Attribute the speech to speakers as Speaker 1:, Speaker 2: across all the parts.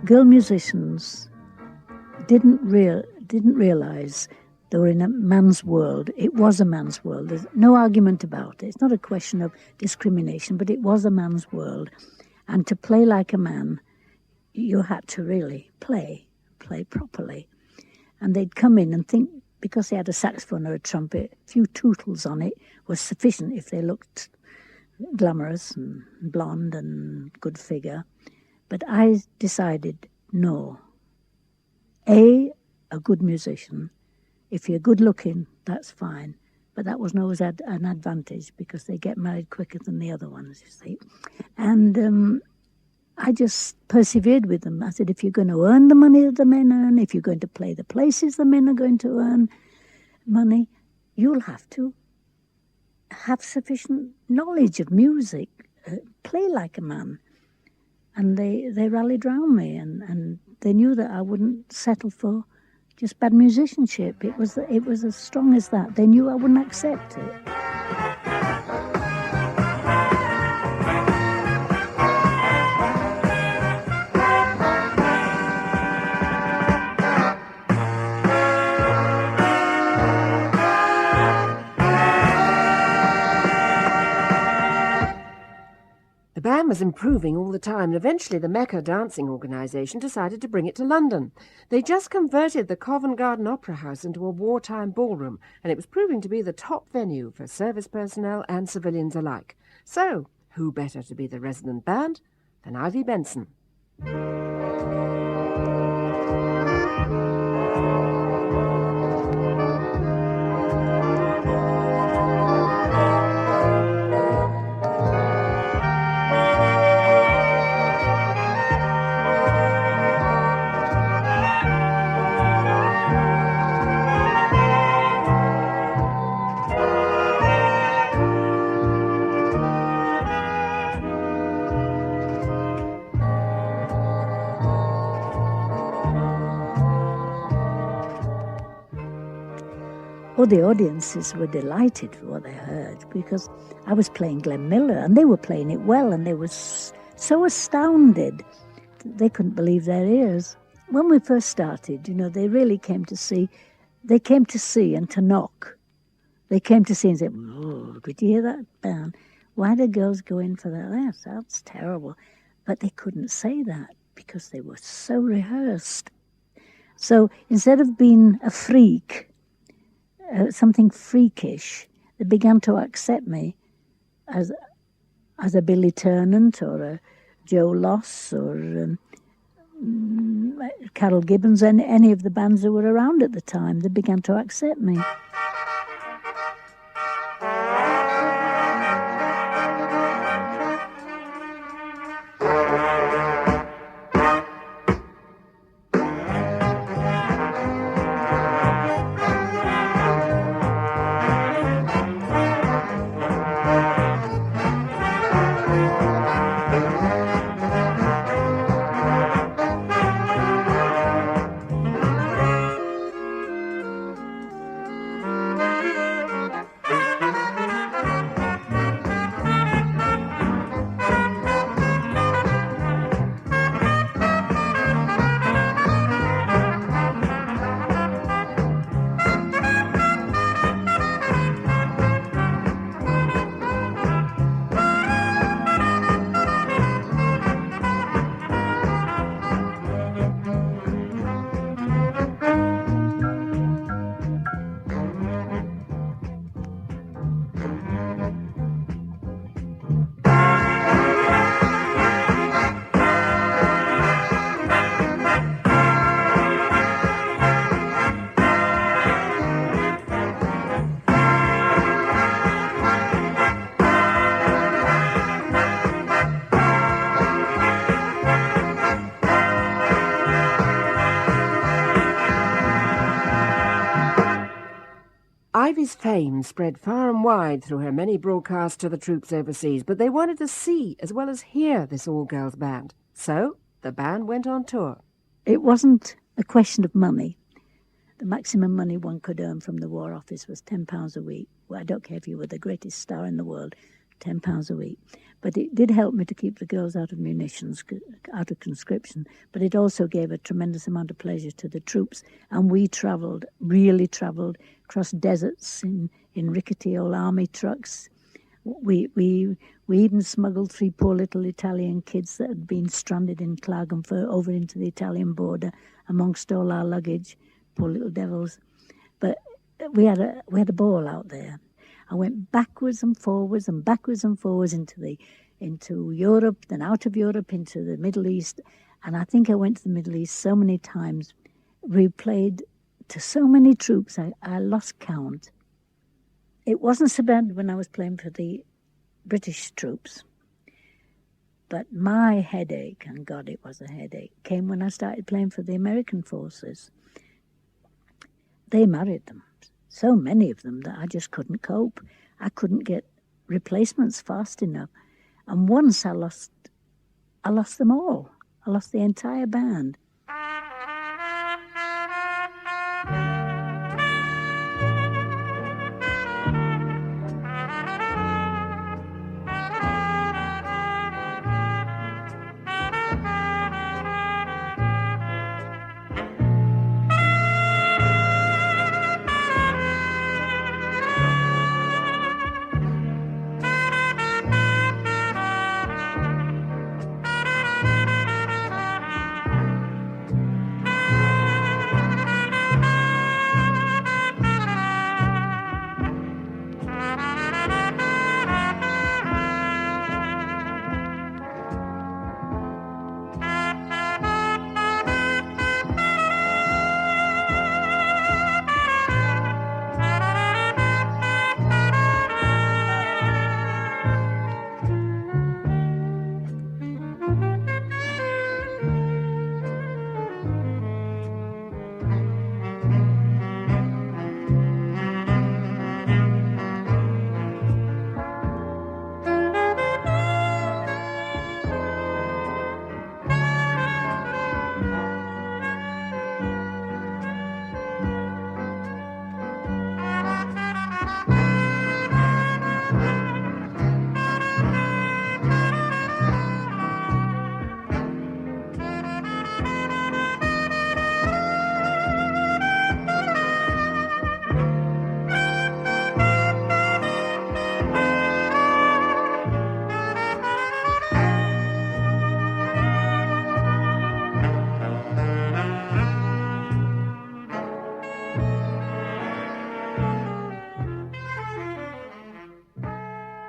Speaker 1: Girl musicians didn't realise they were in a man's world. It was a man's world. There's no argument about it. It's not a question of discrimination, but it was a man's world. And to play like a man, you had to really play properly. And they'd come in and think, because they had a saxophone or a trumpet, a few tootles on it was sufficient if they looked glamorous and blonde and good figure. But I decided, no. A good musician. If you're good looking, that's fine. But that wasn't always an advantage because they get married quicker than the other ones, you see. And I just persevered with them. I said, if you're going to earn the money that the men earn, if you're going to play the places the men are going to earn money, you'll have to have sufficient knowledge of music, play like a man. And they rallied round me, and they knew that I wouldn't settle for just bad musicianship. It was as strong as that. They knew I wouldn't accept it.
Speaker 2: The band was improving all the time, and eventually the Mecca Dancing Organisation decided to bring it to London. They just converted the Covent Garden Opera House into a wartime ballroom, and it was proving to be the top venue for service personnel and civilians alike. So, who better to be the resident band than Ivy Benson?
Speaker 1: Oh, the audiences were delighted with what they heard because I was playing Glenn Miller and they were playing it well, and they were so astounded that they couldn't believe their ears. When we first started, they really came to see. They came to see and to knock. They came to see and said, "Oh, did you hear that band? Why do girls go in for that? That sounds terrible." But they couldn't say that because they were so rehearsed. So instead of being a freak, something freakish, they began to accept me as a Billy Ternant or a Joe Loss or Carol Gibbons, and any of the bands that were around at the time. They began to accept me.
Speaker 2: Ivy's fame spread far and wide through her many broadcasts to the troops overseas, but they wanted to see as well as hear this all-girls band. So the band went on tour.
Speaker 1: It wasn't a question of money. The maximum money one could earn from the War Office was £10 a week. Well, I don't care if you were the greatest star in the world, £10 a week. But it did help me to keep the girls out of munitions, out of conscription. But it also gave a tremendous amount of pleasure to the troops. And we travelled, really travelled, across deserts in rickety old army trucks. We even smuggled 3 poor little Italian kids that had been stranded in Klagenfurt over into the Italian border amongst all our luggage. Poor little devils. But we had a ball out there. I went backwards and forwards into Europe, then out of Europe into the Middle East. And I think I went to the Middle East so many times. We played to so many troops, I lost count. It wasn't so bad when I was playing for the British troops. But my headache, and God, it was a headache, came when I started playing for the American forces. They married them. So many of them that I just couldn't cope. I couldn't get replacements fast enough. And once I lost them all. I lost the entire band.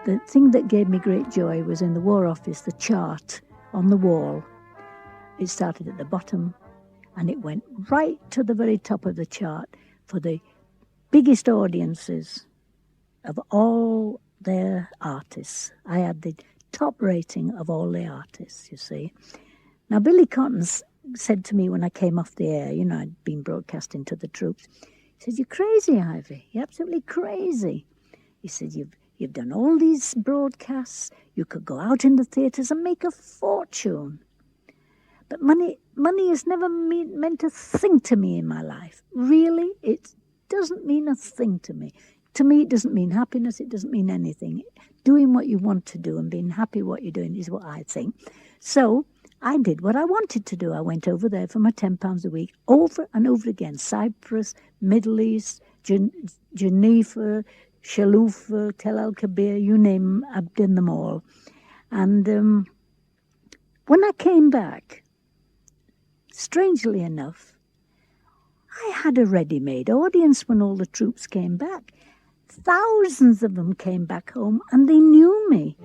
Speaker 1: The thing that gave me great joy was in the War Office, the chart on the wall. It started at the bottom and it went right to the very top of the chart for the biggest audiences of all their artists. I had the top rating of all the artists, you see. Now, Billy Cotton said to me when I came off the air, I'd been broadcasting to the troops, he said, "You're crazy, Ivy. You're absolutely crazy." He said, You've done all these broadcasts. You could go out in the theatres and make a fortune. But money has never meant a thing to me in my life. Really, it doesn't mean a thing to me. To me, it doesn't mean happiness. It doesn't mean anything. Doing what you want to do and being happy what you're doing is what I think. So I did what I wanted to do. I went over there for my £10 a week, over and over again. Cyprus, Middle East, Geneva, Shalufa, Tel Al-Kabir, you name, I've done them all. And when I came back, strangely enough, I had a ready-made audience when all the troops came back. Thousands of them came back home and they knew me.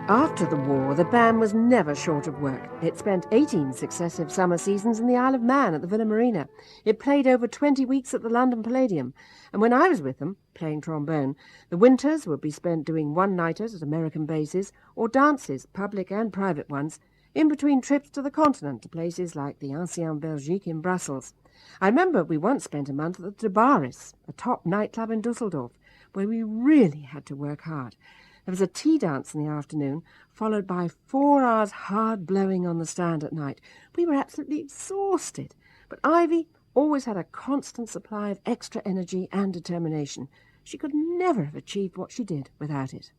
Speaker 2: After the war, the band was never short of work. It spent 18 successive summer seasons in the Isle of Man at the Villa Marina. It played over 20 weeks at the London Palladium. And when I was with them, playing trombone, the winters would be spent doing one-nighters at American bases or dances, public and private ones, in between trips to the continent to places like the Ancien Belgique in Brussels. I remember we once spent a month at the Baris, a top nightclub in Dusseldorf, where we really had to work hard. There was a tea dance in the afternoon, followed by 4 hours hard blowing on the stand at night. We were absolutely exhausted, but Ivy always had a constant supply of extra energy and determination. She could never have achieved what she did without it.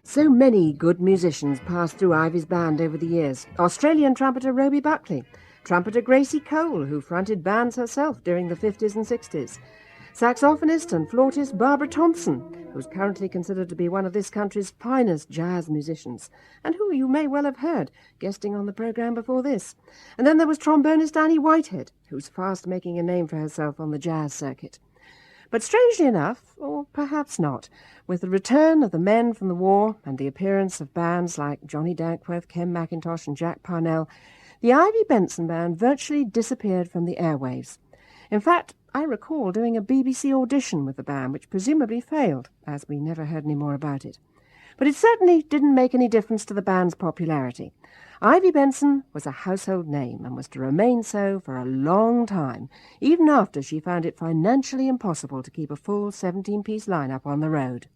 Speaker 2: So many good musicians passed through Ivy's band over the years. Australian trumpeter Roby Buckley, trumpeter Gracie Cole, who fronted bands herself during the 50s and 60s, saxophonist and flautist Barbara Thompson, who is currently considered to be one of this country's finest jazz musicians, and who you may well have heard guesting on the programme before this. And then there was trombonist Annie Whitehead, who's fast making a name for herself on the jazz circuit. But strangely enough, or perhaps not, with the return of the men from the war and the appearance of bands like Johnny Dankworth, Ken McIntosh and Jack Parnell, the Ivy Benson Band virtually disappeared from the airwaves. In fact, I recall doing a BBC audition with the band, which presumably failed, as we never heard any more about it. But it certainly didn't make any difference to the band's popularity. Ivy Benson was a household name and was to remain so for a long time, even after she found it financially impossible to keep a full 17-piece lineup on the road.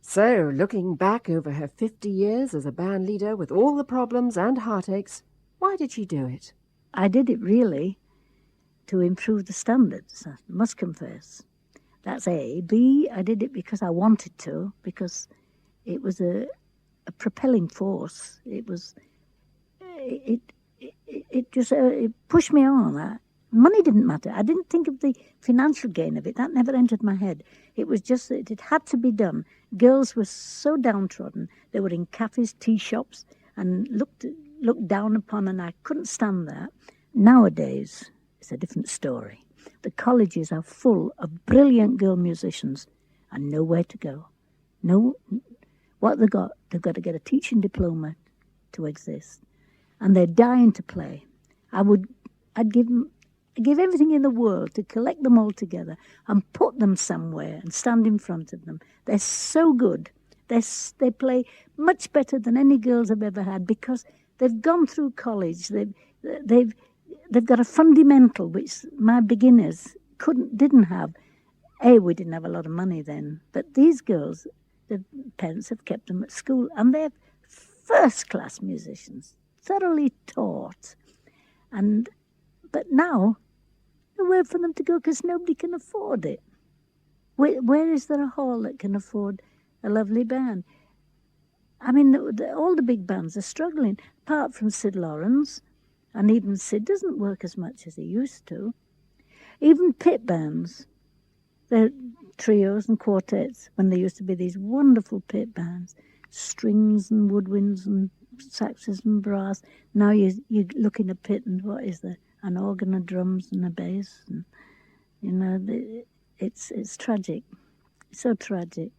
Speaker 2: So, looking back over her 50 years as a band leader with all the problems and heartaches, why did she do it?
Speaker 1: I did it really to improve the standards, I must confess. That's A. B, I did it because I wanted to, because it was a propelling force. It pushed me on. Money didn't matter. I didn't think of the financial gain of it. That never entered my head. It was just that it had to be done. Girls were so downtrodden. They were in cafes, tea shops, and looked down upon, and I couldn't stand that. Nowadays, it's a different story. The colleges are full of brilliant girl musicians and nowhere to go. What they've got to get a teaching diploma to exist. And they're dying to play. I'd give everything in the world to collect them all together and put them somewhere and stand in front of them. They're so good. They play much better than any girls I've ever had because they've gone through college. They've got a fundamental which my beginners didn't have. We didn't have a lot of money then, but these girls, the parents have kept them at school, and they're first-class musicians, thoroughly taught. But now, nowhere for them to go because nobody can afford it. Where is there a hall that can afford a lovely band? I mean, all the big bands are struggling, apart from Sid Lawrence, and even Sid doesn't work as much as he used to. Even pit bands, they're trios and quartets, when there used to be these wonderful pit bands, strings and woodwinds and saxes and brass. Now you look in a pit and what is there? An organ, and drums, and a bass, and it's tragic. It's so tragic.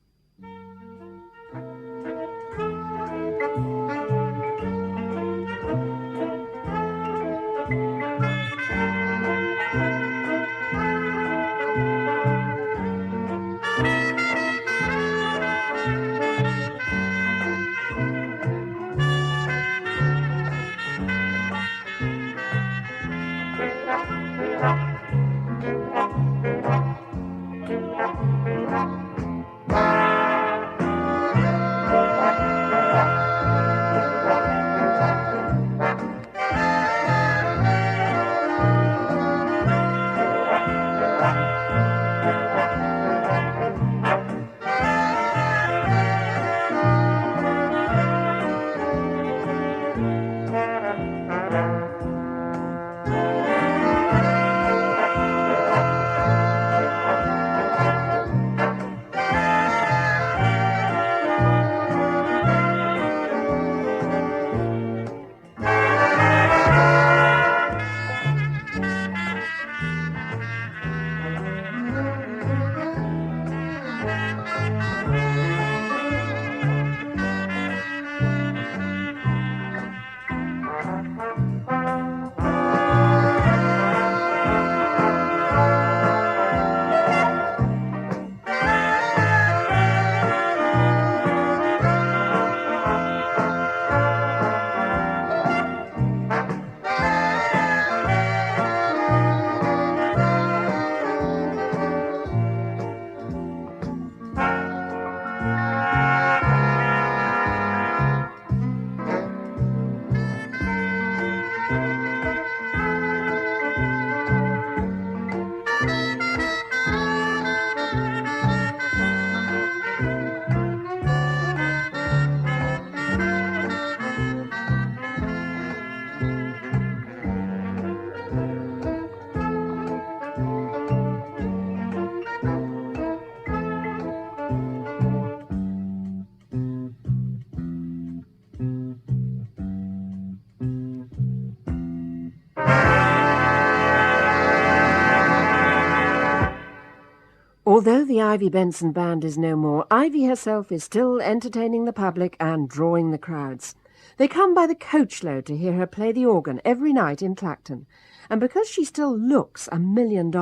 Speaker 2: Although the Ivy Benson Band is no more, Ivy herself is still entertaining the public and drawing the crowds. They come by the coachload to hear her play the organ every night in Clacton. And because she still looks $1 million,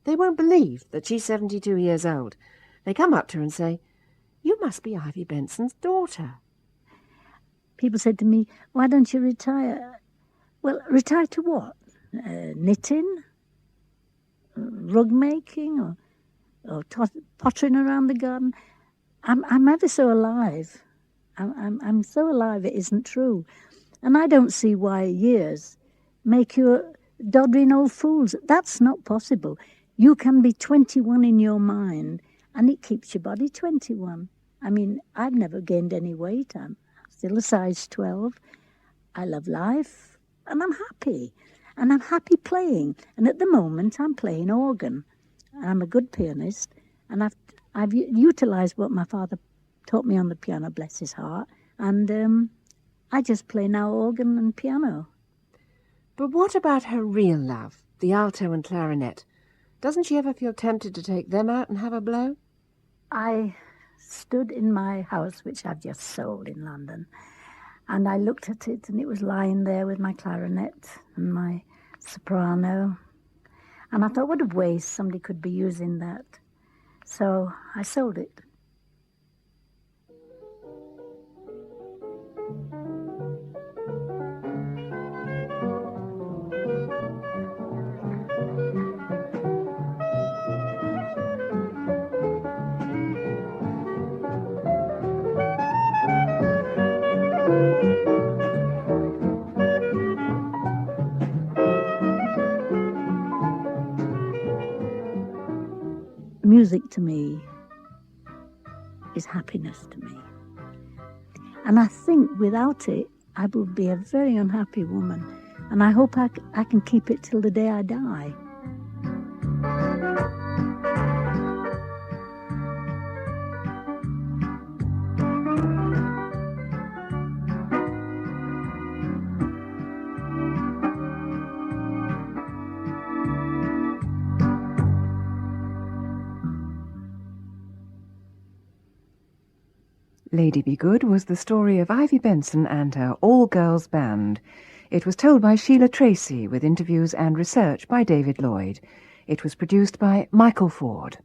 Speaker 2: they won't believe that she's 72 years old. They come up to her and say, "You must be Ivy Benson's daughter."
Speaker 1: People said to me, "Why don't you retire?" Well, retire to what? Knitting? Rug making? Or pottering around the garden? I'm ever so alive. I'm so alive it isn't true. And I don't see why years make you doddering old fools. That's not possible. You can be 21 in your mind, and it keeps your body 21. I mean, I've never gained any weight. I'm still a size 12. I love life, and I'm happy. And I'm happy playing. And at the moment, I'm playing organ. I'm a good pianist, and I've utilised what my father taught me on the piano, bless his heart, and I just play now organ and piano.
Speaker 2: But what about her real love, the alto and clarinet? Doesn't she ever feel tempted to take them out and have a blow?
Speaker 1: I stood in my house, which I've just sold in London, and I looked at it, and it was lying there with my clarinet and my soprano, and I thought, what a waste, somebody could be using that. So I sold it. Music to me is happiness to me. And I think without it, I would be a very unhappy woman. And I hope I can keep it till the day I die.
Speaker 3: Lady Be Good was the story of Ivy Benson and her all-girls band. It was told by Sheila Tracy with interviews and research by David Lloyd. It was produced by Michael Ford.